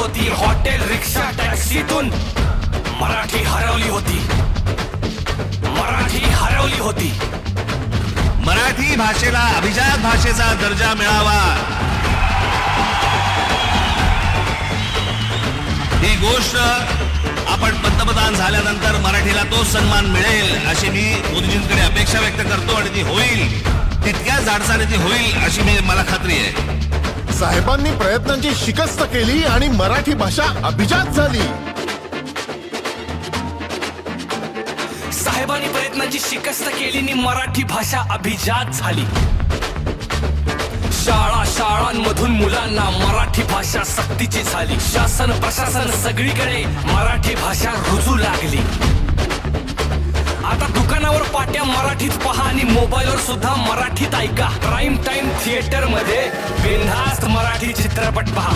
होती, हॉटेल रिक्षा टॅक्सीतून मराठी हरवली होती, मराठी हरवली होती. मराठी भाषेला अभिजात भाषेचा दर्जा मिळावा ही गोष्ट आपण पंतप्रधान झाल्यानंतर मराठीला तो सन्मान मिळेल अशी मी मोदीजींकडे अपेक्षा व्यक्त करतो आणि ती होईल, तितक्या धाडसाने ती होईल अशी मला खात्री आहे. साहेबांनी प्रयत्नांची शिकस्त केली आणि मराठी भाषा अभिजात झाली. साहेबांनी प्रयत्नांची शिकस्त केली आणि मराठी भाषा अभिजात झाली. शाळा शाळांमधून मुलांना मराठी भाषा सक्तीची झाली. शासन प्रशासन सगळीकडे मराठी भाषा रुजू लागली. आता दुकानावर पाट्या मराठीत पहा आणि मोबाईलवर सुद्धा मराठीत ऐका. प्राईम टाइम थिएटर मध्ये बिनधास्त मराठी चित्रपट पहा.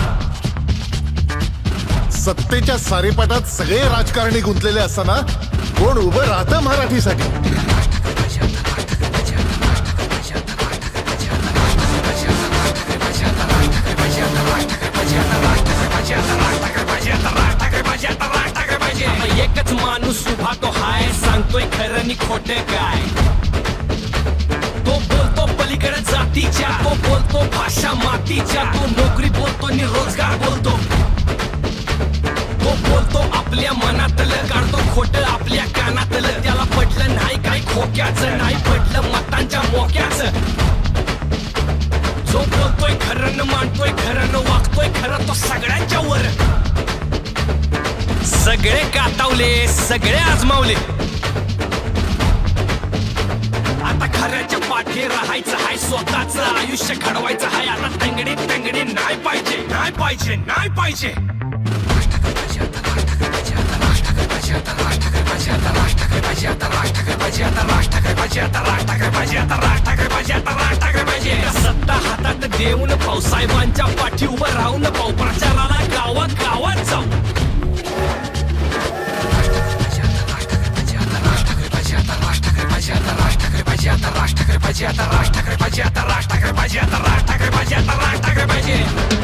सत्तेच्या सारेपाटात सगळे राजकारणी गुंतलेले असताना कोण उभं राहतं मराठीसाठी? एकच माणूस उभा तो हाय, सांगतोय खरं आणि खोटे काय. तो बोलतो पलीकडे जातीच्या, तो बोलतो भाषा मातीच्या, तो नोकरी बोलतो आणि रोजगार बोलतो. तो बोलतो आपल्या मनातलं, काढतो खोटं आपल्या कानातलं. त्याला पटलं नाही काय खोक्याचं, नाही पटलं मतांच्या मोक्याचं. जो बोलतोय खरं न मानतोय खरं न वागतोय खरं, तो सगळ्यांच्या वर. सगळे कातावले, सगळे आजमावले. आता खऱ्याच्या पाठी राहायचं हाय, स्वतःच आयुष्य घडवायचं हाय. आता तंगडी तंगडी नाही पाहिजे, नाही पाहिजे, नाही पाहिजे. सत्ता हातात देऊन पाहू, साहेबांच्या पाठी उभं राहून पाहू, प्रचाराला गावात गावात जाऊ. राज ठाकरे पाहिजे.